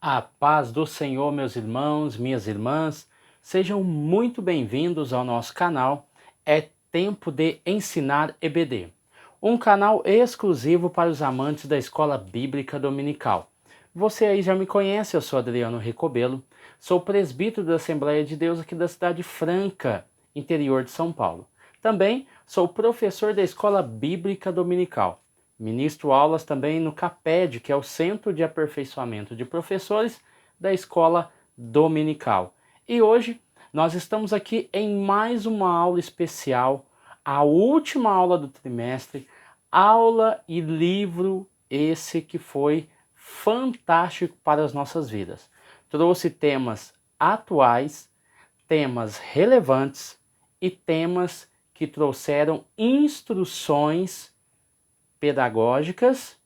A paz do Senhor, meus irmãos, minhas irmãs, sejam muito bem-vindos ao nosso canal. É tempo de ensinar EBD, um canal exclusivo para os amantes da Escola Bíblica Dominical. Você aí já me conhece, eu sou Adriano Recobelo, sou presbítero da Assembleia de Deus aqui da cidade Franca, interior de São Paulo. Também sou professor da Escola Bíblica Dominical. Ministro aulas também no CAPED, que é o Centro de Aperfeiçoamento de Professores da Escola Dominical. E hoje nós estamos aqui em mais uma aula especial, a última aula do trimestre, aula e livro esse que foi fantástico para as nossas vidas. Trouxe temas atuais, temas relevantes e temas que trouxeram instruções pedagógicas,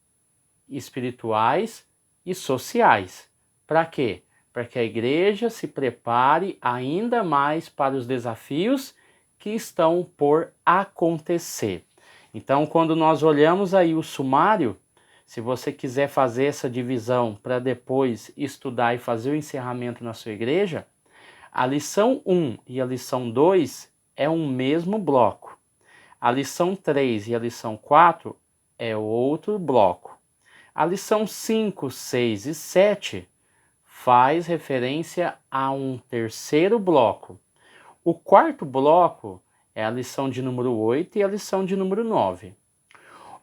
espirituais e sociais. Para quê? Para que a igreja se prepare ainda mais para os desafios que estão por acontecer. Então, quando nós olhamos aí o sumário, se você quiser fazer essa divisão para depois estudar e fazer o encerramento na sua igreja, a lição 1 e a lição 2 é um mesmo bloco. A lição 3 e a lição 4 é outro bloco. A lição 5, 6 e 7 faz referência a um terceiro bloco. O quarto bloco é a lição de número 8 e a lição de número 9.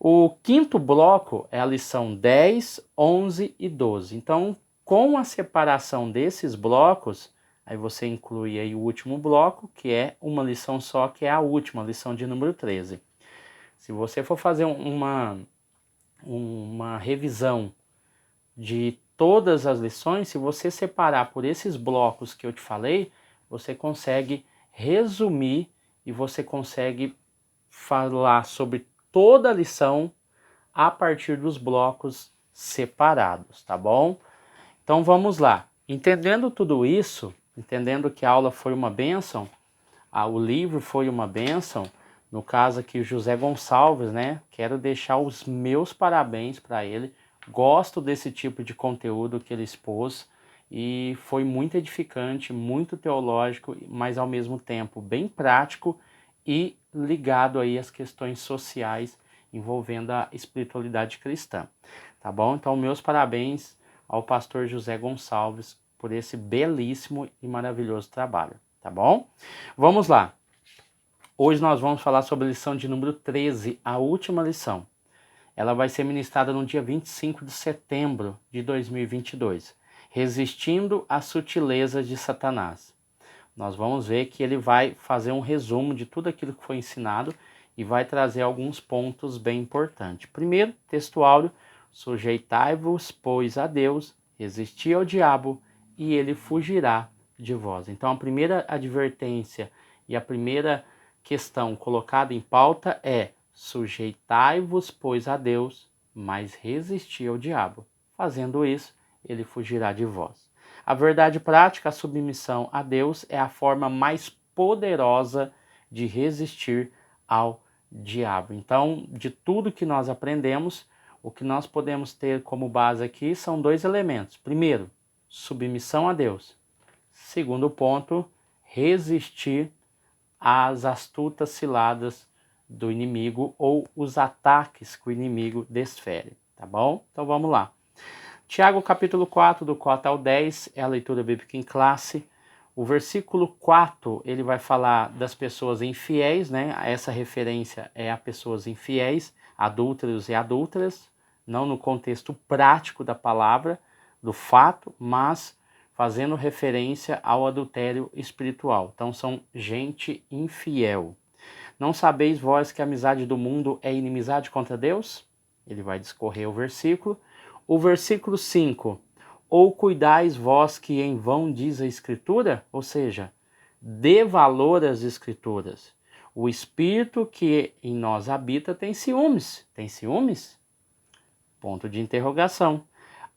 O quinto bloco é a lição 10, 11 e 12. Então, com a separação desses blocos, aí você inclui aí o último bloco, que é uma lição só, que é a última, lição de número 13. Se você for fazer uma revisão de todas as lições, se você separar por esses blocos que eu te falei, você consegue resumir e você consegue falar sobre toda a lição a partir dos blocos separados, tá bom? Então vamos lá. Entendendo tudo isso, entendendo que a aula foi uma bênção, o livro foi uma bênção, no caso aqui o José Gonçalves, né? Quero deixar os meus parabéns para ele. Gosto desse tipo de conteúdo que ele expôs e foi muito edificante, muito teológico, mas ao mesmo tempo bem prático e ligado aí às questões sociais envolvendo a espiritualidade cristã. Tá bom? Então, meus parabéns ao pastor José Gonçalves por esse belíssimo e maravilhoso trabalho. Tá bom? Vamos lá. Hoje nós vamos falar sobre a lição de número 13, a última lição. Ela vai ser ministrada no dia 25 de setembro de 2022, resistindo às sutilezas de Satanás. Nós vamos ver que ele vai fazer um resumo de tudo aquilo que foi ensinado e vai trazer alguns pontos bem importantes. Primeiro, texto áureo: sujeitai-vos, pois, a Deus, resisti ao diabo e ele fugirá de vós. Então a primeira advertência e a primeira questão colocada em pauta é: sujeitai-vos, pois, a Deus, mas resisti ao diabo. Fazendo isso, ele fugirá de vós. A verdade prática, a submissão a Deus, é a forma mais poderosa de resistir ao diabo. Então, de tudo que nós aprendemos, o que nós podemos ter como base aqui são dois elementos. Primeiro, submissão a Deus. Segundo ponto, resistir às astutas ciladas do inimigo ou os ataques que o inimigo desfere, tá bom? Então vamos lá. Tiago capítulo 4, do 4 ao 10, é a leitura bíblica em classe. O versículo 4, ele vai falar das pessoas infiéis, né? Essa referência é a pessoas infiéis, adúlteros e adúlteras, não no contexto prático da palavra, do fato, mas fazendo referência ao adultério espiritual. Então são gente infiel. Não sabeis vós que a amizade do mundo é inimizade contra Deus? Ele vai discorrer o versículo. O versículo 5. Ou cuidais vós que em vão diz a Escritura? Ou seja, dê valor às Escrituras. O Espírito que em nós habita tem ciúmes. Tem ciúmes? Ponto de interrogação.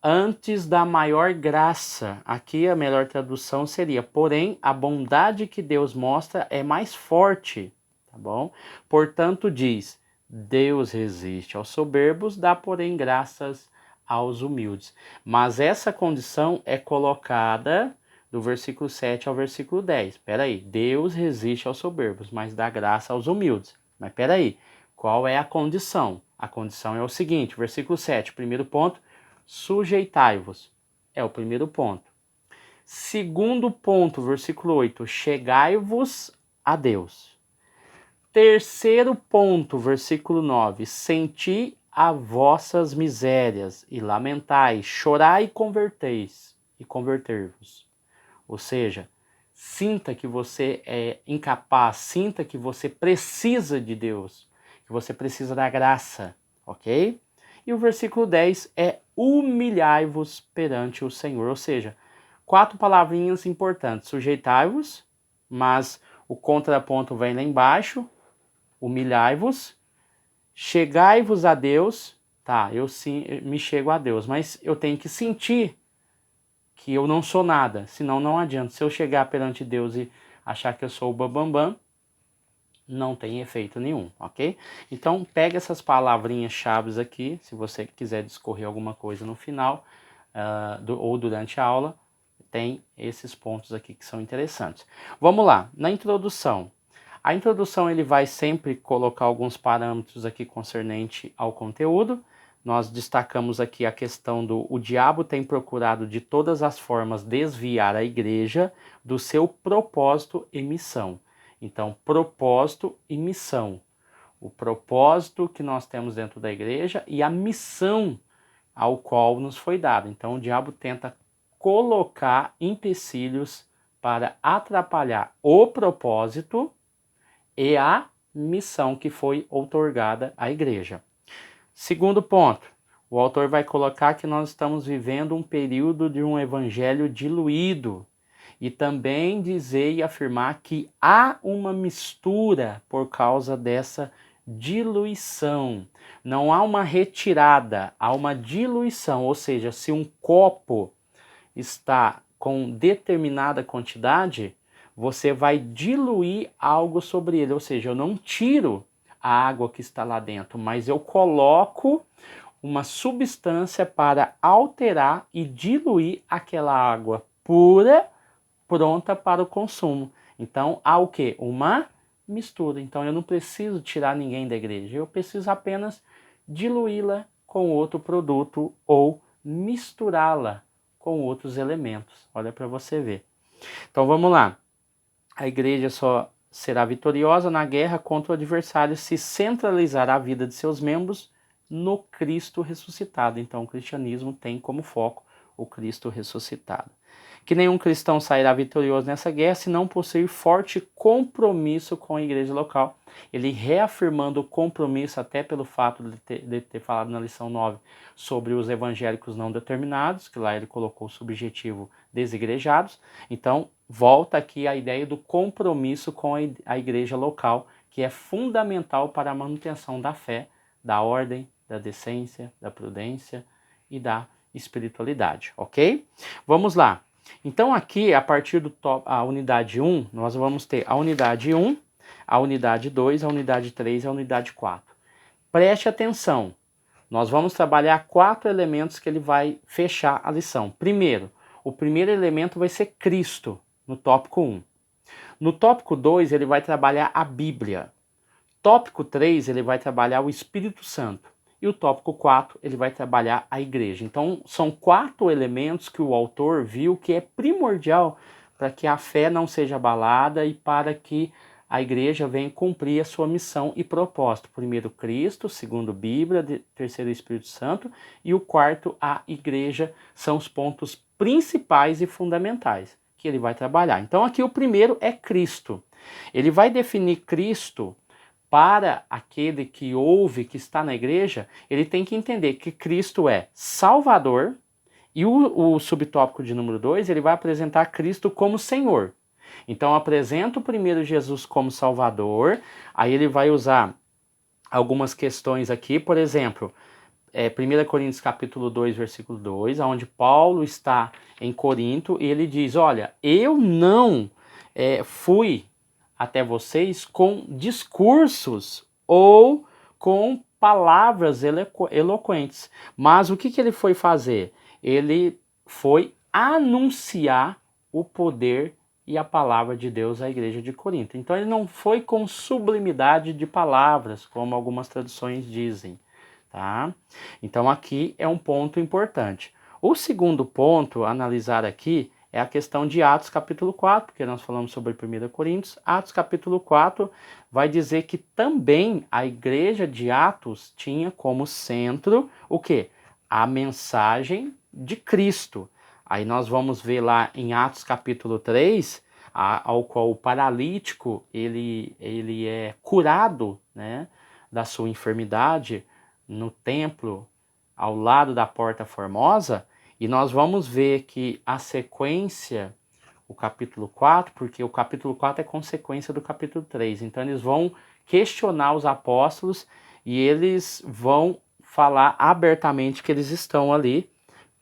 Antes da maior graça, aqui a melhor tradução seria: porém, a bondade que Deus mostra é mais forte, tá bom? Portanto, diz: Deus resiste aos soberbos, dá, porém, graças aos humildes. Mas essa condição é colocada do versículo 7 ao versículo 10. Espera aí, Deus resiste aos soberbos, mas dá graça aos humildes. Mas espera aí, qual é a condição? A condição é o seguinte, versículo 7, primeiro ponto, sujeitai-vos. É o primeiro ponto. Segundo ponto, versículo 8, chegai-vos a Deus. Terceiro ponto, versículo 9, senti as vossas misérias e lamentai, chorai e converter-vos. Ou seja, sinta que você é incapaz, sinta que você precisa de Deus, que você precisa da graça, ok? E o versículo 10 é humilhai-vos perante o Senhor, ou seja, 4 palavrinhas importantes, sujeitai-vos, mas o contraponto vem lá embaixo, humilhai-vos, chegai-vos a Deus, tá, eu sim me chego a Deus, mas eu tenho que sentir que eu não sou nada, senão não adianta. Se eu chegar perante Deus e achar que eu sou o bambambam, não tem efeito nenhum, ok? Então, pega essas palavrinhas chaves aqui, se você quiser discorrer alguma coisa no final ou durante a aula, tem esses pontos aqui que são interessantes. Vamos lá, na introdução. A introdução ele vai sempre colocar alguns parâmetros aqui concernente ao conteúdo. Nós destacamos aqui a questão do o diabo tem procurado de todas as formas desviar a igreja do seu propósito e missão. Então, propósito e missão. O propósito que nós temos dentro da igreja e a missão ao qual nos foi dado. Então, o diabo tenta colocar empecilhos para atrapalhar o propósito e a missão que foi outorgada à igreja. Segundo ponto, o autor vai colocar que nós estamos vivendo um período de um evangelho diluído e também dizer e afirmar que há uma mistura por causa dessa diluição. Não há uma retirada, há uma diluição, ou seja, se um copo está com determinada quantidade, você vai diluir algo sobre ele, ou seja, eu não tiro a água que está lá dentro, mas eu coloco uma substância para alterar e diluir aquela água pura, pronta para o consumo. Então, há o quê? Uma mistura. Então, eu não preciso tirar ninguém da igreja, eu preciso apenas diluí-la com outro produto ou misturá-la com outros elementos. Olha para você ver. Então, vamos lá. A igreja só será vitoriosa na guerra contra o adversário se centralizar a vida de seus membros no Cristo ressuscitado. Então, o cristianismo tem como foco o Cristo ressuscitado. Que nenhum cristão sairá vitorioso nessa guerra se não possuir forte compromisso com a igreja local. Ele reafirmando o compromisso até pelo fato de ter falado na lição 9 sobre os evangélicos não determinados, que lá ele colocou o subjetivo desigrejados. Então, volta aqui a ideia do compromisso com a igreja local, que é fundamental para a manutenção da fé, da ordem, da decência, da prudência e da espiritualidade, ok? Vamos lá. Então aqui, a partir a unidade 1, nós vamos ter a unidade 1, a unidade 2, a unidade 3 e a unidade 4. Preste atenção, nós vamos trabalhar 4 elementos que ele vai fechar a lição. Primeiro, o primeiro elemento vai ser Cristo, no tópico 1. No tópico 2, ele vai trabalhar a Bíblia. Tópico 3, ele vai trabalhar o Espírito Santo. E o tópico 4, ele vai trabalhar a igreja. Então, são 4 elementos que o autor viu que é primordial para que a fé não seja abalada e para que a igreja venha cumprir a sua missão e propósito. Primeiro, Cristo. Segundo, Bíblia. Terceiro, Espírito Santo. E o quarto, a igreja. São os pontos principais e fundamentais que ele vai trabalhar. Então, aqui o primeiro é Cristo. Ele vai definir Cristo. Para aquele que ouve, que está na igreja, ele tem que entender que Cristo é Salvador e o subtópico de número 2, ele vai apresentar Cristo como Senhor. Então, apresenta o primeiro Jesus como Salvador, aí ele vai usar algumas questões aqui, por exemplo, 1 Coríntios capítulo 2, versículo 2, onde Paulo está em Corinto e ele diz, olha, eu não fui até vocês com discursos ou com palavras eloquentes. Mas o que ele foi fazer? Ele foi anunciar o poder e a palavra de Deus à igreja de Corinto. Então ele não foi com sublimidade de palavras, como algumas traduções dizem, tá? Então aqui é um ponto importante. O segundo ponto a analisar aqui é a questão de Atos capítulo 4, porque nós falamos sobre 1 Coríntios. Atos capítulo 4 vai dizer que também a igreja de Atos tinha como centro o quê? A mensagem de Cristo. Aí nós vamos ver lá em Atos capítulo 3, ao qual o paralítico ele é curado, né, da sua enfermidade no templo ao lado da Porta Formosa, e nós vamos ver que a sequência, o capítulo 4, porque o capítulo 4 é consequência do capítulo 3, então eles vão questionar os apóstolos e eles vão falar abertamente que eles estão ali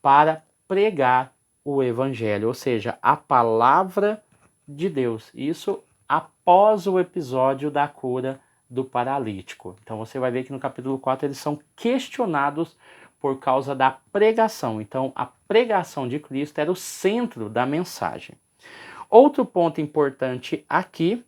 para pregar o evangelho, ou seja, a palavra de Deus. Isso após o episódio da cura do paralítico. Então você vai ver que no capítulo 4 eles são questionados por causa da pregação. Então a pregação de Cristo era o centro da mensagem. Outro ponto importante aqui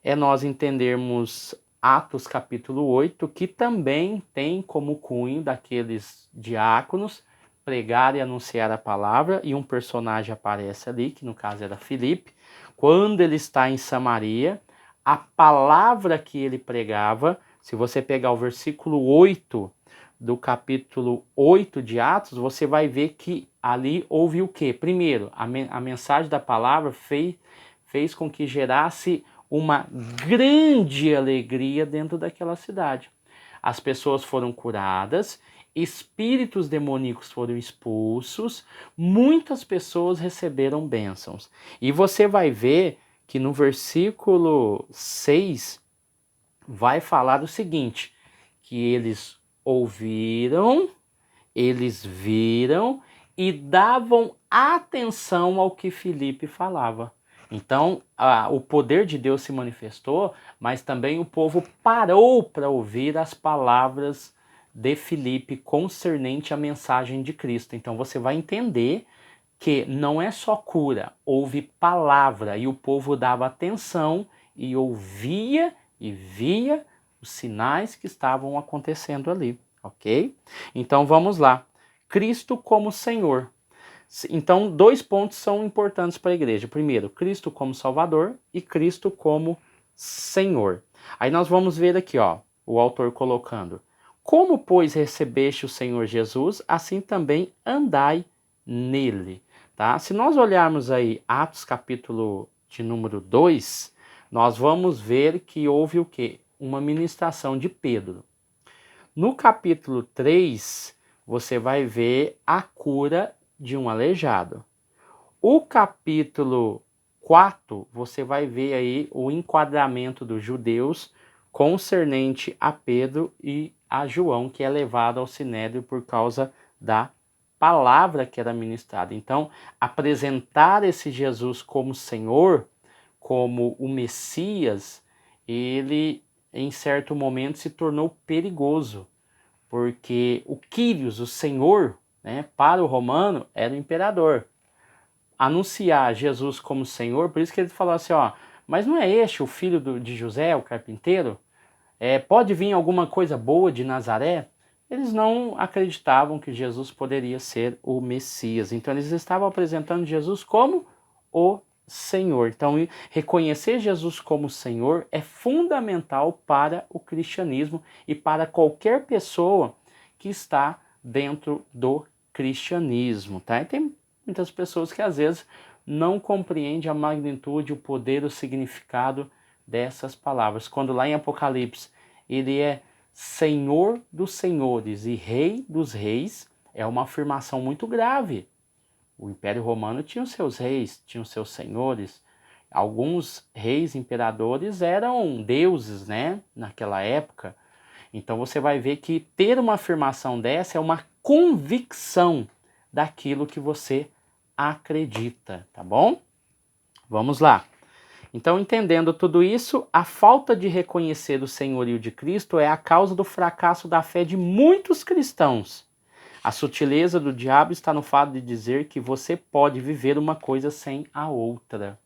é nós entendermos Atos capítulo 8, que também tem como cunho daqueles diáconos pregar e anunciar a palavra, e um personagem aparece ali, que no caso era Filipe. Quando ele está em Samaria, a palavra que ele pregava, se você pegar o versículo 8 do capítulo 8 de Atos, você vai ver que ali houve o quê? Primeiro, a mensagem da palavra fez com que gerasse uma grande alegria dentro daquela cidade. As pessoas foram curadas, espíritos demoníacos foram expulsos, muitas pessoas receberam bênçãos. E você vai ver que no versículo 6 vai falar o seguinte, que eles ouviram, eles viram e davam atenção ao que Filipe falava. Então, o poder de Deus se manifestou, mas também o povo parou para ouvir as palavras de Filipe concernente à mensagem de Cristo. Então, você vai entender que não é só cura, houve palavra e o povo dava atenção e ouvia e via os sinais que estavam acontecendo ali, ok? Então, vamos lá. Cristo como Senhor. Então, dois pontos são importantes para a igreja. Primeiro, Cristo como Salvador e Cristo como Senhor. Aí nós vamos ver aqui, ó, o autor colocando: como, pois, recebeste o Senhor Jesus, assim também andai nele. Tá? Se nós olharmos aí Atos capítulo de número 2, nós vamos ver que houve o quê? Uma ministração de Pedro. No capítulo 3, você vai ver a cura de um aleijado. O capítulo 4, você vai ver aí o enquadramento dos judeus concernente a Pedro e a João, que é levado ao sinédrio por causa da palavra que era ministrada. Então, apresentar esse Jesus como Senhor, como o Messias, ele em certo momento se tornou perigoso, porque o Quírios, o Senhor, né, para o romano, era o imperador. Anunciar Jesus como Senhor, por isso que ele falou assim, ó, mas não é este o filho de José, o carpinteiro? Pode vir alguma coisa boa de Nazaré? Eles não acreditavam que Jesus poderia ser o Messias. Então eles estavam apresentando Jesus como o Senhor. Então reconhecer Jesus como Senhor é fundamental para o cristianismo e para qualquer pessoa que está dentro do cristianismo, tá? E tem muitas pessoas que às vezes não compreendem a magnitude, o poder, o significado dessas palavras. Quando lá em Apocalipse ele é Senhor dos senhores e Rei dos reis, é uma afirmação muito grave. O Império Romano tinha os seus reis, tinha os seus senhores. Alguns reis imperadores eram deuses, né, naquela época. Então você vai ver que ter uma afirmação dessa é uma convicção daquilo que você acredita, tá bom? Vamos lá. Então, entendendo tudo isso, a falta de reconhecer o senhorio de Cristo é a causa do fracasso da fé de muitos cristãos. A sutileza do diabo está no fato de dizer que você pode viver uma coisa sem a outra.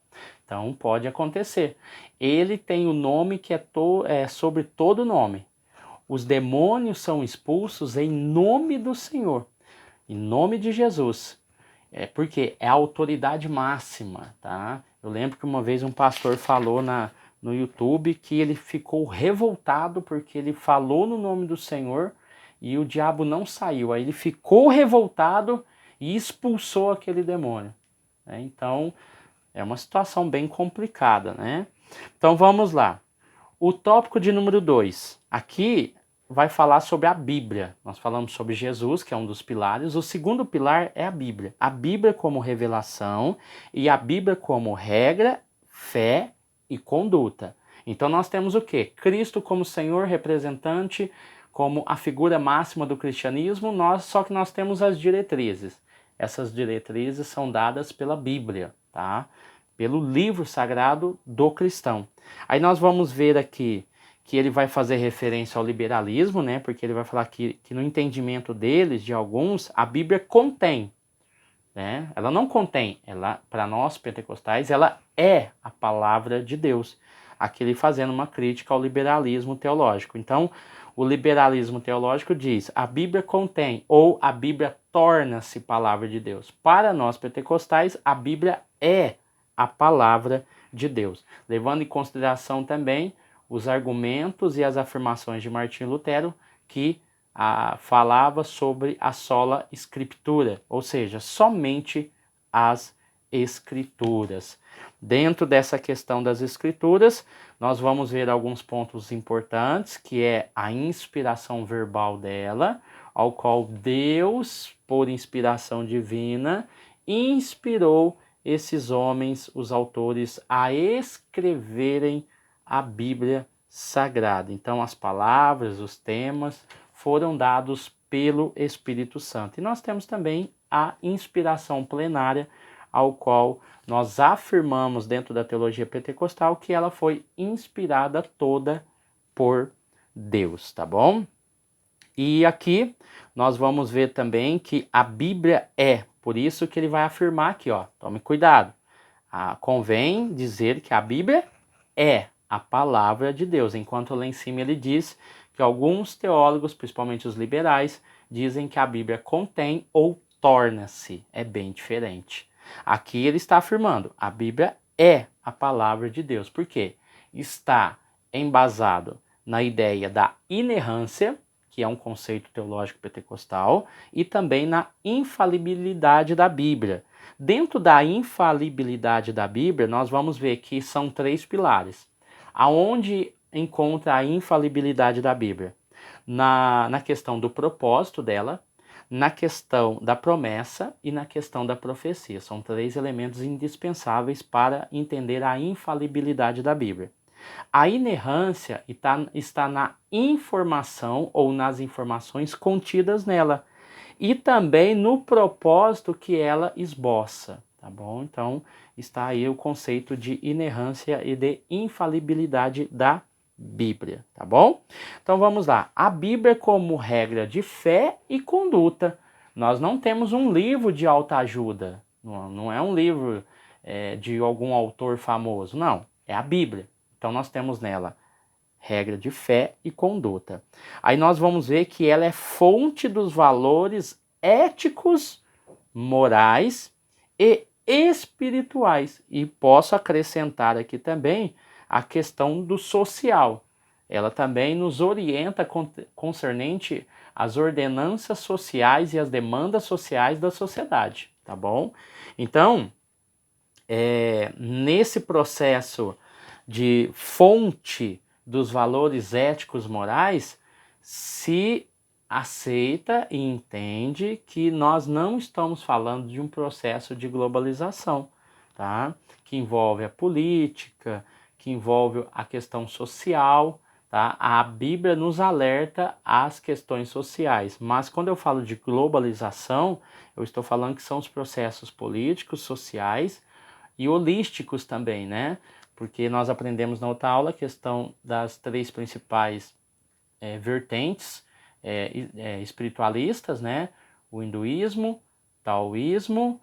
Então, pode acontecer. Ele tem o nome que é sobre todo nome. Os demônios são expulsos em nome do Senhor, em nome de Jesus. Porque é a autoridade máxima, tá? Eu lembro que uma vez um pastor falou no YouTube que ele ficou revoltado porque ele falou no nome do Senhor e o diabo não saiu. Aí ele ficou revoltado e expulsou aquele demônio. Né? Então, é uma situação bem complicada, né? Então, vamos lá. O tópico de número 2. Aqui vai falar sobre a Bíblia. Nós falamos sobre Jesus, que é um dos pilares. O segundo pilar é a Bíblia. A Bíblia como revelação e a Bíblia como regra, fé e conduta. Então nós temos o quê? Cristo como Senhor representante, como a figura máxima do cristianismo, só que nós temos as diretrizes. Essas diretrizes são dadas pela Bíblia, tá? Pelo livro sagrado do cristão. Aí nós vamos ver aqui que ele vai fazer referência ao liberalismo, né? Porque ele vai falar que no entendimento deles, de alguns, a Bíblia contém, né? Ela não contém, ela, para nós pentecostais, ela é a palavra de Deus. Aqui ele fazendo uma crítica ao liberalismo teológico. Então, o liberalismo teológico diz, a Bíblia contém, ou a Bíblia torna-se palavra de Deus. Para nós pentecostais, a Bíblia é a palavra de Deus. Levando em consideração também os argumentos e as afirmações de Martinho Lutero, que falava sobre a sola scriptura, ou seja, somente as escrituras. Dentro dessa questão das escrituras, nós vamos ver alguns pontos importantes, que é a inspiração verbal dela, ao qual Deus, por inspiração divina, inspirou esses homens, os autores, a escreverem a Bíblia Sagrada. Então, as palavras, os temas foram dados pelo Espírito Santo. E nós temos também a inspiração plenária, ao qual nós afirmamos dentro da teologia pentecostal que ela foi inspirada toda por Deus, tá bom? E aqui nós vamos ver também que a Bíblia é, por isso que ele vai afirmar aqui, ó, tome cuidado. Convém dizer que a Bíblia é a palavra de Deus, enquanto lá em cima ele diz que alguns teólogos, principalmente os liberais, dizem que a Bíblia contém ou torna-se, é bem diferente. Aqui ele está afirmando, a Bíblia é a palavra de Deus, por quê? Está embasado na ideia da inerrância, que é um conceito teológico pentecostal, e também na infalibilidade da Bíblia. Dentro da infalibilidade da Bíblia, nós vamos ver que são 3 pilares. Aonde encontra a infalibilidade da Bíblia? Na questão do propósito dela, na questão da promessa e na questão da profecia. São 3 elementos indispensáveis para entender a infalibilidade da Bíblia. A inerrância está na informação ou nas informações contidas nela e também no propósito que ela esboça, tá bom? Então, está aí o conceito de inerrância e de infalibilidade da Bíblia, tá bom? Então, vamos lá. A Bíblia como regra de fé e conduta. Nós não temos um livro de autoajuda, não é um livro de algum autor famoso, não. É a Bíblia. Então, nós temos nela regra de fé e conduta. Aí nós vamos ver que ela é fonte dos valores éticos, morais e espirituais. E posso acrescentar aqui também a questão do social. Ela também nos orienta concernente às ordenanças sociais e às demandas sociais da sociedade, tá bom? Então, nesse processo de fonte dos valores éticos morais, se aceita e entende que nós não estamos falando de um processo de globalização, tá? Que envolve a política, que envolve a questão social, tá? A Bíblia nos alerta às questões sociais, mas quando eu falo de globalização, eu estou falando que são os processos políticos, sociais e holísticos também, né? porque nós aprendemos na outra aula a questão das 3 principais vertentes espiritualistas, né? O hinduísmo, taoísmo,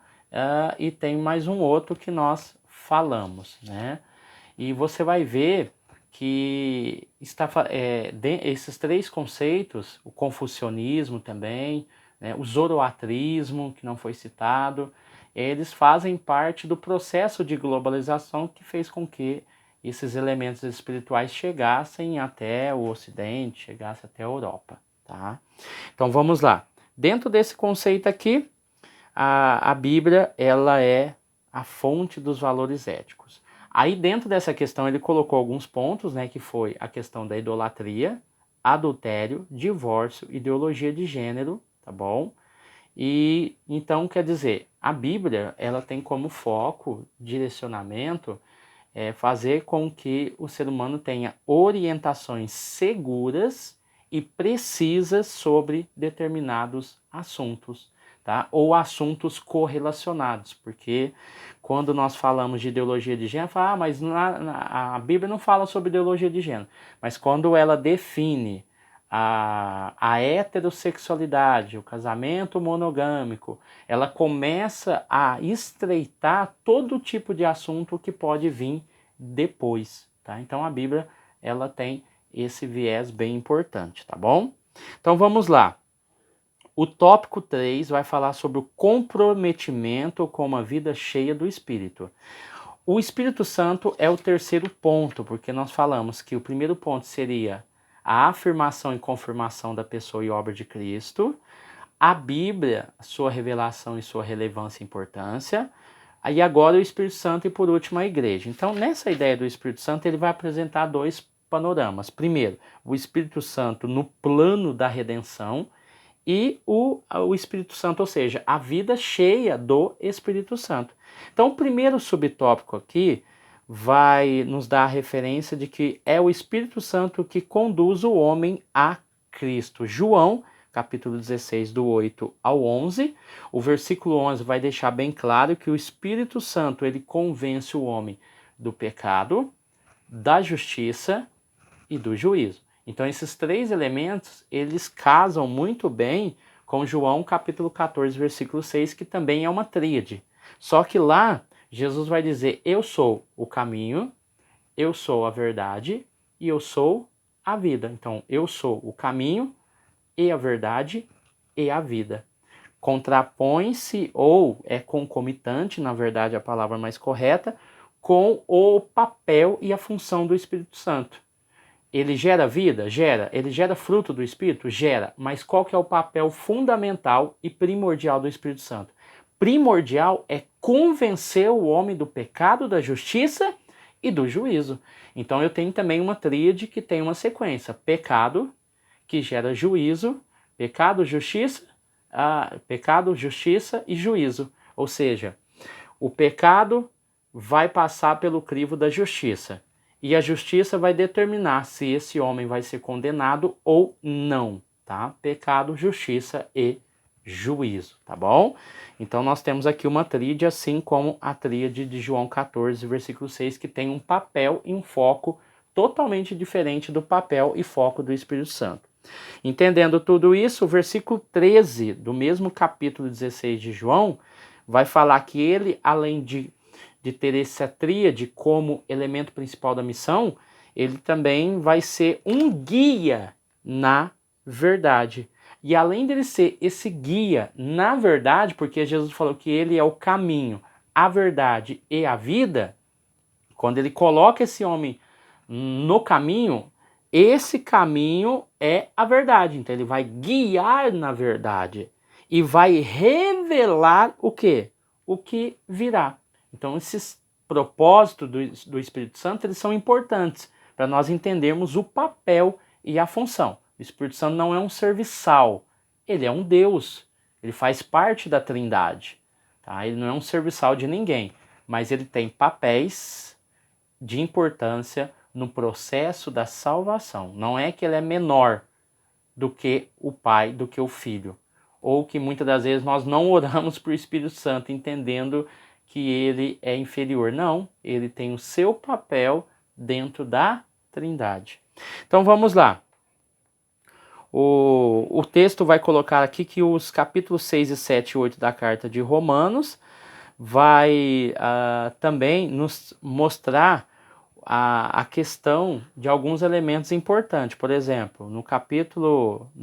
e tem mais um outro que nós falamos, né? E você vai ver que esses 3 conceitos, o confucionismo também, né, o zoroatrismo, que não foi citado, eles fazem parte do processo de globalização que fez com que esses elementos espirituais chegassem até o Ocidente, chegassem até a Europa, tá? Então vamos lá. Dentro desse conceito aqui, a Bíblia, ela é a fonte dos valores éticos. Aí dentro dessa questão ele colocou alguns pontos, né, que foi a questão da idolatria, adultério, divórcio, ideologia de gênero, tá bom? E então quer dizer, a Bíblia, ela tem como foco, direcionamento, fazer com que o ser humano tenha orientações seguras e precisas sobre determinados assuntos, tá? Ou assuntos correlacionados, porque quando nós falamos de ideologia de gênero, mas a Bíblia não fala sobre ideologia de gênero, mas quando ela define a heterossexualidade, o casamento monogâmico, ela começa a estreitar todo tipo de assunto que pode vir depois, tá? Então a Bíblia, ela tem esse viés bem importante, tá bom? Então vamos lá. O tópico 3 vai falar sobre o comprometimento com uma vida cheia do Espírito. O Espírito Santo é o terceiro ponto, porque nós falamos que o primeiro ponto seria a afirmação e confirmação da pessoa e obra de Cristo, a Bíblia, sua revelação e sua relevância e importância, e agora o Espírito Santo e por último a igreja. Então nessa ideia do Espírito Santo ele vai apresentar 2 panoramas. Primeiro, o Espírito Santo no plano da redenção e o Espírito Santo, ou seja, a vida cheia do Espírito Santo. Então o primeiro subtópico aqui vai nos dar a referência de que é o Espírito Santo que conduz o homem a Cristo. João, capítulo 16, do 8 ao 11, o versículo 11 vai deixar bem claro que o Espírito Santo ele convence o homem do pecado, da justiça e do juízo. Então esses 3 elementos, eles casam muito bem com João, capítulo 14, versículo 6, que também é uma tríade. Só que lá Jesus vai dizer, eu sou o caminho, eu sou a verdade e eu sou a vida. Então, eu sou o caminho e a verdade e a vida. Contrapõe-se ou é concomitante, na verdade a palavra mais correta, com o papel e a função do Espírito Santo. Ele gera vida? Gera. Ele gera fruto do Espírito? Gera. Mas qual que é o papel fundamental e primordial do Espírito Santo? Primordial é convencer o homem do pecado, da justiça e do juízo. Então eu tenho também uma tríade que tem uma sequência. Pecado, que gera juízo, pecado, justiça e juízo. Ou seja, o pecado vai passar pelo crivo da justiça. E a justiça vai determinar se esse homem vai ser condenado ou não, tá? Pecado, justiça e juízo, tá bom? Então nós temos aqui uma tríade, assim como a tríade de João 14, versículo 6, que tem um papel e um foco totalmente diferente do papel e foco do Espírito Santo. Entendendo tudo isso, o versículo 13 do mesmo capítulo 16 de João vai falar que ele, além de ter essa tríade como elemento principal da missão, ele também vai ser um guia na verdade. E além dele ser esse guia na verdade, porque Jesus falou que ele é o caminho, a verdade e a vida, quando ele coloca esse homem no caminho, esse caminho é a verdade. Então ele vai guiar na verdade e vai revelar o quê? O que virá. Então esses propósitos do Espírito Santo, eles são importantes para nós entendermos o papel e a função. O Espírito Santo não é um serviçal, ele é um Deus, ele faz parte da Trindade, tá? Ele não é um serviçal de ninguém, mas ele tem papéis de importância no processo da salvação. Não é que ele é menor do que o Pai, do que o Filho, ou que muitas das vezes nós não oramos para o Espírito Santo, entendendo que ele é inferior. Não, ele tem o seu papel dentro da Trindade. Então vamos lá. O texto vai colocar aqui que os capítulos 6 e 7 e 8 da carta de Romanos vai também nos mostrar a questão de alguns elementos importantes. Por exemplo, no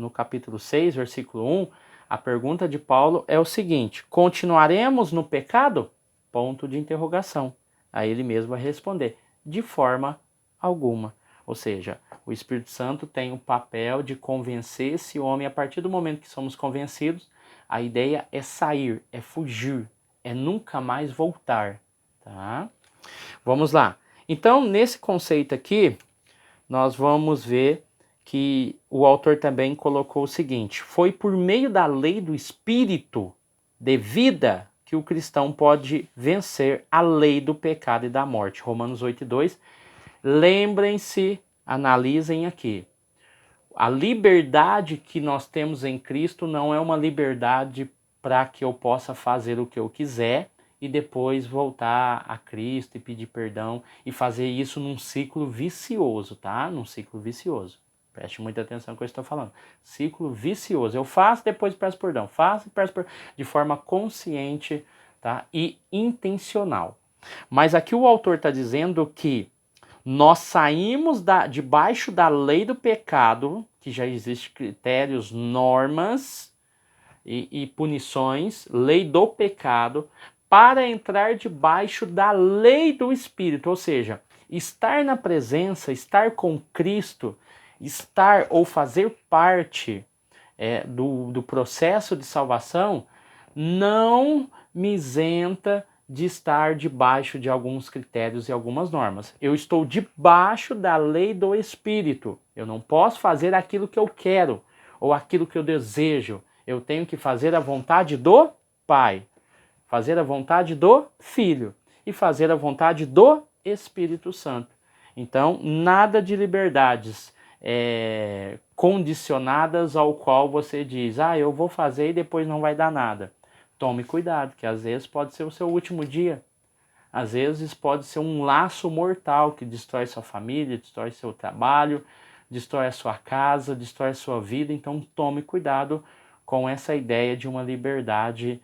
capítulo 6, versículo 1, a pergunta de Paulo é o seguinte: continuaremos no pecado? Ponto de interrogação. Aí ele mesmo vai responder: de forma alguma. Ou seja, o Espírito Santo tem o papel de convencer esse homem. A partir do momento que somos convencidos, a ideia é sair, é fugir, é nunca mais voltar. Tá? Vamos lá. Então, nesse conceito aqui, nós vamos ver que o autor também colocou o seguinte: foi por meio da lei do Espírito de vida que o cristão pode vencer a lei do pecado e da morte. Romanos 8:2. Lembrem-se, analisem aqui. A liberdade que nós temos em Cristo não é uma liberdade para que eu possa fazer o que eu quiser e depois voltar a Cristo e pedir perdão e fazer isso num ciclo vicioso, tá? Num ciclo vicioso. Preste muita atenção no que eu estou falando. Ciclo vicioso. Eu faço, depois peço perdão. Faço e peço perdão. De forma consciente, tá? E intencional. Mas aqui o autor está dizendo que nós saímos debaixo da lei do pecado, que já existem critérios, normas e punições, lei do pecado, para entrar debaixo da lei do Espírito, ou seja, estar na presença, estar com Cristo, estar ou fazer parte do processo de salvação, não me isenta de estar debaixo de alguns critérios e algumas normas. Eu estou debaixo da lei do Espírito. Eu não posso fazer aquilo que eu quero ou aquilo que eu desejo. Eu tenho que fazer a vontade do Pai, fazer a vontade do Filho e fazer a vontade do Espírito Santo. Então, nada de liberdades condicionadas ao qual você diz: eu vou fazer e depois não vai dar nada. Tome cuidado, que às vezes pode ser o seu último dia. Às vezes pode ser um laço mortal que destrói sua família, destrói seu trabalho, destrói a sua casa, destrói a sua vida. Então tome cuidado com essa ideia de uma liberdade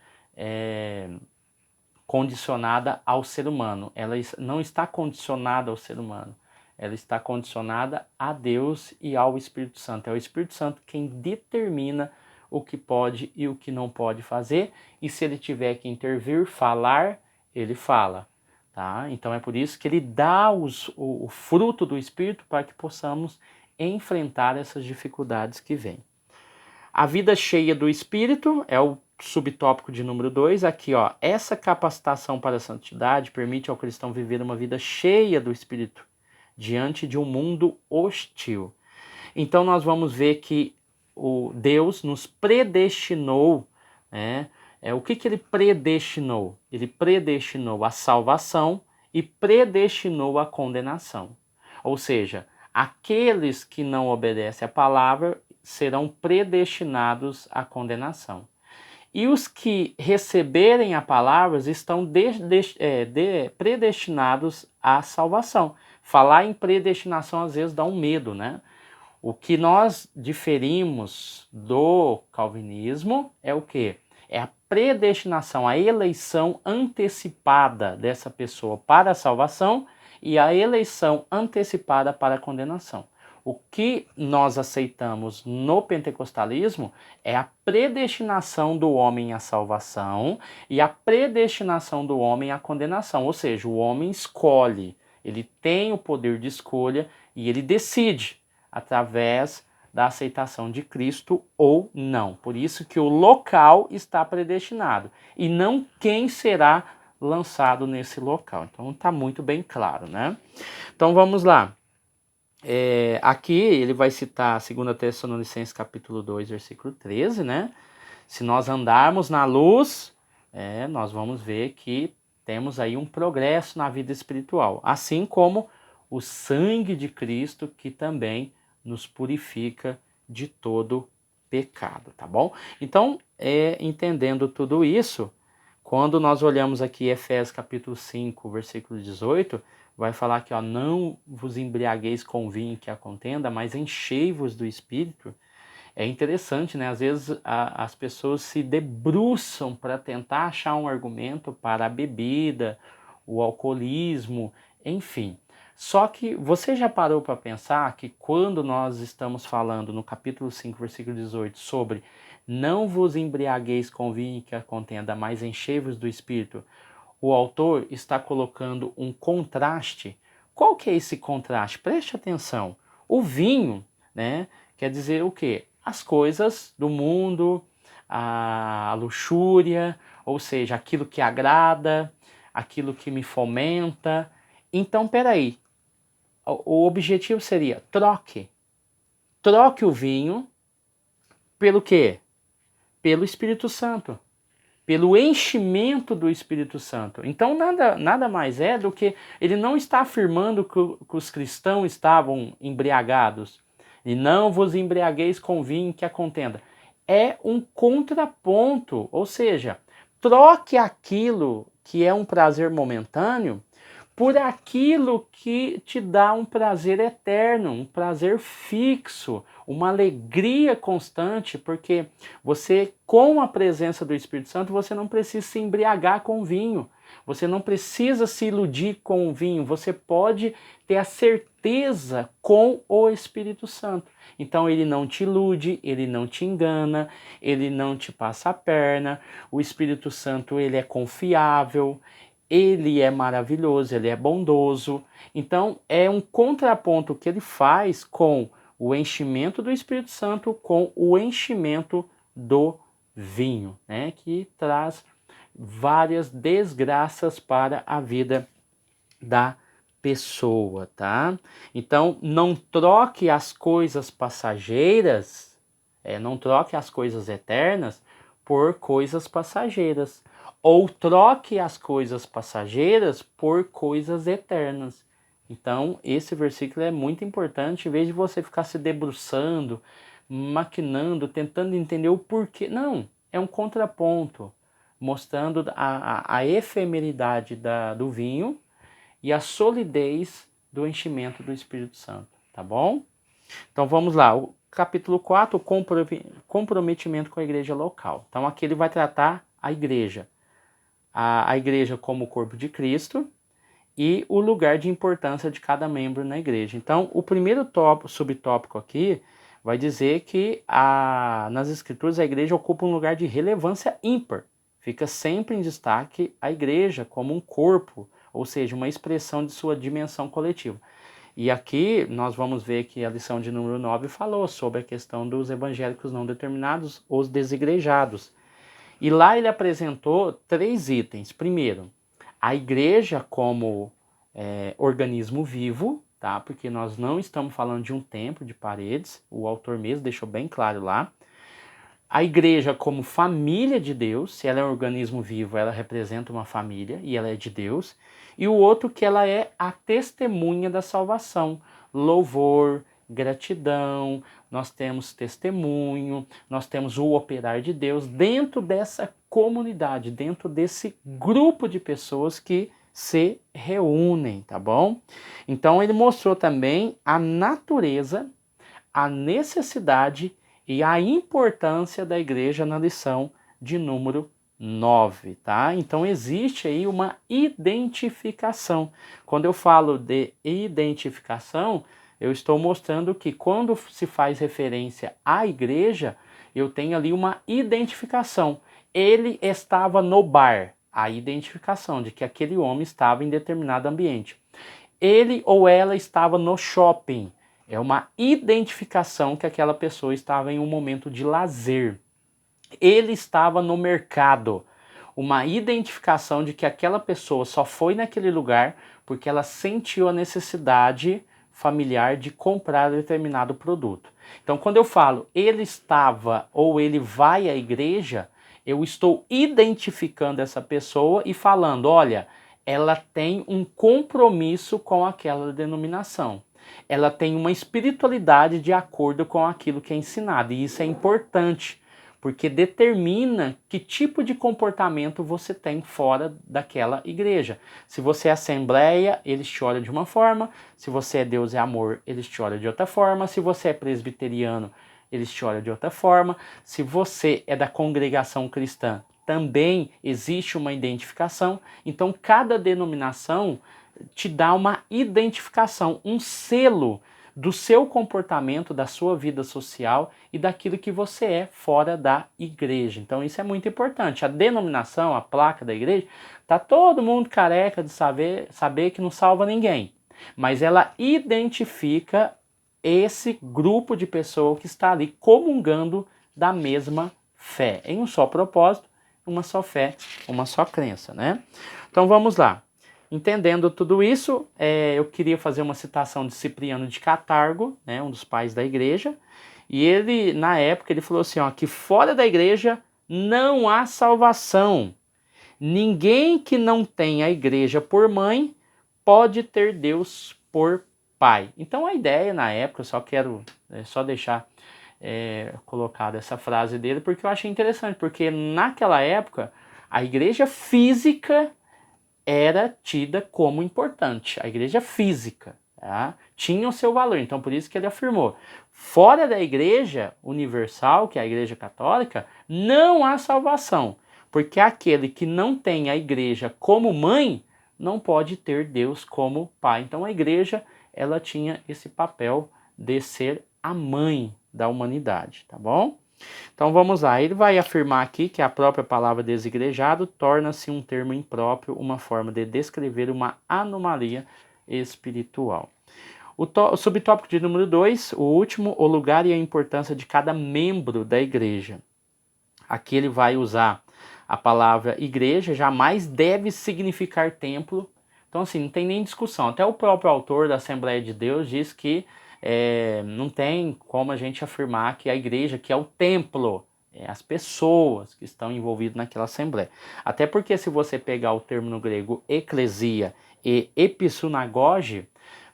condicionada ao ser humano. Ela não está condicionada ao ser humano. Ela está condicionada a Deus e ao Espírito Santo. É o Espírito Santo quem determina o que pode e o que não pode fazer, e se ele tiver que intervir, falar, ele fala, tá? Então é por isso que ele dá o fruto do Espírito para que possamos enfrentar essas dificuldades que vêm. A vida cheia do Espírito é o subtópico de número 2, aqui ó, essa capacitação para a santidade permite ao cristão viver uma vida cheia do Espírito, diante de um mundo hostil. Então nós vamos ver que o Deus nos predestinou, o que ele predestinou? Ele predestinou a salvação e predestinou a condenação. Ou seja, aqueles que não obedecem à palavra serão predestinados à condenação. E os que receberem a palavra estão predestinados à salvação. Falar em predestinação às vezes dá um medo, né? O que nós diferimos do calvinismo é o quê? É a predestinação, a eleição antecipada dessa pessoa para a salvação e a eleição antecipada para a condenação. O que nós aceitamos no pentecostalismo é a predestinação do homem à salvação e a predestinação do homem à condenação. Ou seja, o homem escolhe, ele tem o poder de escolha e ele decide através da aceitação de Cristo ou não. Por isso que o local está predestinado e não quem será lançado nesse local. Então está muito bem claro, né? Então vamos lá. Aqui ele vai citar 2 Tessalonicenses capítulo 2, versículo 13, né? Se nós andarmos na luz, nós vamos ver que temos aí um progresso na vida espiritual, assim como o sangue de Cristo que também nos purifica de todo pecado, tá bom? Então, entendendo tudo isso, Quando nós olhamos aqui Efésios capítulo 5, versículo 18, vai falar que ó, não vos embriagueis com vinho que a contenda, mas enchei-vos do Espírito. É interessante, né? Às vezes as pessoas se debruçam para tentar achar um argumento para a bebida, o alcoolismo, enfim. Só que você já parou para pensar que quando nós estamos falando no capítulo 5, versículo 18, sobre não vos embriagueis com vinho que a contenda, mas enchei-vos do Espírito, o autor está colocando um contraste. Qual que é esse contraste? Preste atenção. O vinho, né, quer dizer o quê? As coisas do mundo, a luxúria, ou seja, aquilo que agrada, aquilo que me fomenta. Então, peraí, o objetivo seria troque o vinho pelo quê? Pelo Espírito Santo, pelo enchimento do Espírito Santo. Então nada mais é do que ele não está afirmando que os cristãos estavam embriagados. E não vos embriagueis com vinho que a contenda. É um contraponto, ou seja, troque aquilo que é um prazer momentâneo por aquilo que te dá um prazer eterno, um prazer fixo, uma alegria constante, porque você, com a presença do Espírito Santo, você não precisa se embriagar com vinho, você não precisa se iludir com o vinho, você pode ter a certeza com o Espírito Santo. Então ele não te ilude, ele não te engana, ele não te passa a perna, o Espírito Santo ele é confiável, ele é maravilhoso, ele é bondoso. Então, é um contraponto que ele faz com o enchimento do Espírito Santo, com o enchimento do vinho, né? Que traz várias desgraças para a vida da pessoa, tá? Então, não troque as coisas passageiras, não troque as coisas eternas por coisas passageiras. Ou troque as coisas passageiras por coisas eternas. Então, esse versículo é muito importante, em vez de você ficar se debruçando, maquinando, tentando entender o porquê. Não, é um contraponto, mostrando a efemeridade do vinho e a solidez do enchimento do Espírito Santo, tá bom? Então, vamos lá. O capítulo 4, o comprometimento com a igreja local. Então, aqui ele vai tratar a igreja. A igreja como o corpo de Cristo e o lugar de importância de cada membro na igreja. Então, o primeiro subtópico aqui vai dizer que nas escrituras a igreja ocupa um lugar de relevância ímpar. Fica sempre em destaque a igreja como um corpo, ou seja, uma expressão de sua dimensão coletiva. E aqui nós vamos ver que a lição de número 9 falou sobre a questão dos evangélicos não determinados, os desigrejados. E lá ele apresentou 3 itens. Primeiro, a igreja como organismo vivo, tá? Porque nós não estamos falando de um templo de paredes, o autor mesmo deixou bem claro lá. A igreja como família de Deus, se ela é um organismo vivo, ela representa uma família e ela é de Deus. E o outro que ela é a testemunha da salvação, louvor, gratidão, nós temos testemunho, nós temos o operar de Deus dentro dessa comunidade, dentro desse grupo de pessoas que se reúnem, tá bom? Então ele mostrou também a natureza, a necessidade e a importância da igreja na lição de número 9, tá? Então existe aí uma identificação. Quando eu falo de identificação, eu estou mostrando que quando se faz referência à igreja, eu tenho ali uma identificação. Ele estava no bar, a identificação de que aquele homem estava em determinado ambiente. Ele ou ela estava no shopping, é uma identificação que aquela pessoa estava em um momento de lazer. Ele estava no mercado, uma identificação de que aquela pessoa só foi naquele lugar porque ela sentiu a necessidade familiar de comprar determinado produto. Então, quando eu falo ele estava ou ele vai à igreja, eu estou identificando essa pessoa e falando, olha, ela tem um compromisso com aquela denominação. Ela tem uma espiritualidade de acordo com aquilo que é ensinado. E isso é importante, porque determina que tipo de comportamento você tem fora daquela igreja. Se você é assembleia, eles te olham de uma forma, se você é Deus é amor, eles te olham de outra forma, se você é presbiteriano, eles te olham de outra forma, se você é da congregação cristã, também existe uma identificação. Então cada denominação te dá uma identificação, um selo do seu comportamento, da sua vida social e daquilo que você é fora da igreja. Então isso é muito importante. A denominação, a placa da igreja, tá todo mundo careca de saber que não salva ninguém. Mas ela identifica esse grupo de pessoas que está ali comungando da mesma fé, em um só propósito, uma só fé, uma só crença, né? Então vamos lá. Entendendo tudo isso, eu queria fazer uma citação de Cipriano de Catargo, né, um dos pais da igreja, e ele, na época, ele falou assim, ó, que fora da igreja não há salvação. Ninguém que não tenha a igreja por mãe pode ter Deus por pai. Então a ideia na época, eu só quero só deixar colocada essa frase dele, porque eu achei interessante, porque naquela época a igreja física era tida como importante, a igreja física, tá? Tinha o seu valor, então por isso que ele afirmou, fora da igreja universal, que é a igreja católica, não há salvação, porque aquele que não tem a igreja como mãe, não pode ter Deus como pai. Então a igreja, ela tinha esse papel de ser a mãe da humanidade, tá bom? Então vamos lá, ele vai afirmar aqui que a própria palavra desigrejado torna-se um termo impróprio, uma forma de descrever uma anomalia espiritual. O subtópico de número 2, o último, o lugar e a importância de cada membro da igreja. Aqui ele vai usar a palavra igreja, jamais deve significar templo. Então assim, não tem nem discussão. Até o próprio autor da Assembleia de Deus diz que não tem como a gente afirmar que a igreja, que é o templo, as pessoas que estão envolvidas naquela assembleia. Até porque se você pegar o termo no grego eclesia e episunagoge,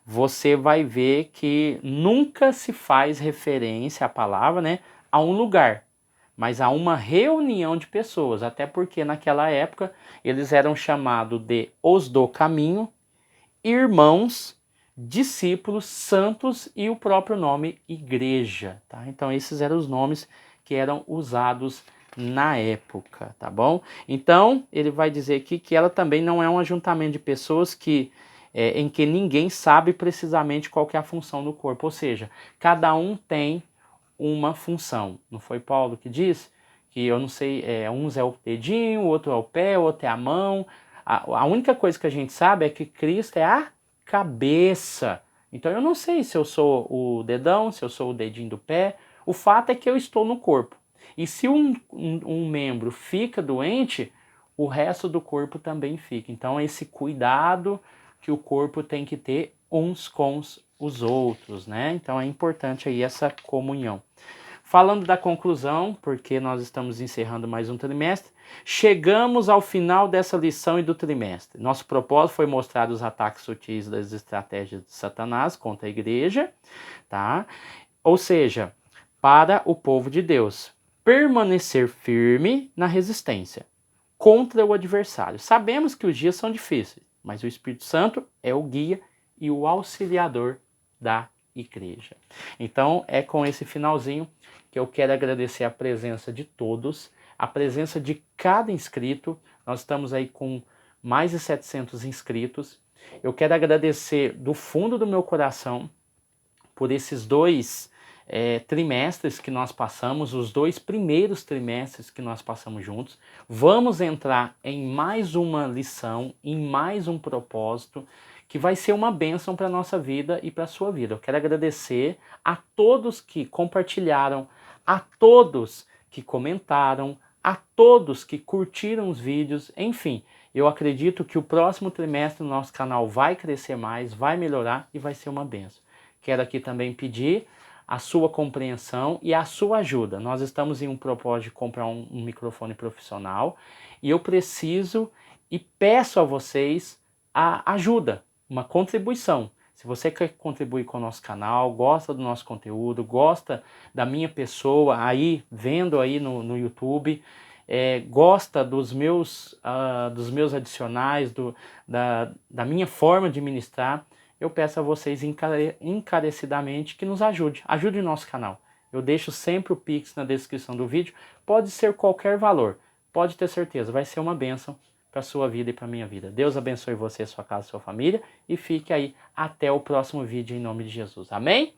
você vai ver que nunca se faz referência à palavra, né, a um lugar, mas a uma reunião de pessoas. Até porque naquela época eles eram chamados de os do caminho, irmãos, discípulos, santos e o próprio nome igreja, tá? Então esses eram os nomes que eram usados na época, tá bom? Então ele vai dizer aqui que ela também não é um ajuntamento de pessoas em que ninguém sabe precisamente qual que é a função do corpo, ou seja, cada um tem uma função. Não foi Paulo que diz que eu não sei, uns é o dedinho, o outro é o pé, o outro é a mão. A única coisa que a gente sabe é que Cristo é a cabeça. Então eu não sei se eu sou o dedão, se eu sou o dedinho do pé. O fato é que eu estou no corpo. E se um membro fica doente, o resto do corpo também fica. Então esse cuidado que o corpo tem que ter uns com os outros, né? Então é importante aí essa comunhão. Falando da conclusão, porque nós estamos encerrando mais um trimestre, chegamos ao final dessa lição e do trimestre. Nosso propósito foi mostrar os ataques sutis das estratégias de Satanás contra a igreja, tá? Ou seja, para o povo de Deus permanecer firme na resistência contra o adversário. Sabemos que os dias são difíceis, mas o Espírito Santo é o guia e o auxiliador da igreja. Então é com esse finalzinho que eu quero agradecer a presença de todos, a presença de cada inscrito. Nós estamos aí com mais de 700 inscritos. Eu quero agradecer do fundo do meu coração por esses 2 trimestres que nós passamos, os 2 primeiros trimestres que nós passamos juntos. Vamos entrar em mais uma lição, em mais um propósito, que vai ser uma bênção para a nossa vida e para a sua vida. Eu quero agradecer a todos que compartilharam, a todos que comentaram, a todos que curtiram os vídeos, enfim. Eu acredito que o próximo trimestre o nosso canal vai crescer mais, vai melhorar e vai ser uma bênção. Quero aqui também pedir a sua compreensão e a sua ajuda. Nós estamos em um propósito de comprar um microfone profissional e eu preciso e peço a vocês a ajuda, uma contribuição. Se você quer contribuir com o nosso canal, gosta do nosso conteúdo, gosta da minha pessoa aí, vendo aí no YouTube, gosta dos meus adicionais, da minha forma de ministrar, eu peço a vocês encarecidamente que nos ajude o nosso canal. Eu deixo sempre o Pix na descrição do vídeo, pode ser qualquer valor, pode ter certeza, vai ser uma bênção para a sua vida e para a minha vida. Deus abençoe você, sua casa, sua família, e fique aí até o próximo vídeo em nome de Jesus. Amém?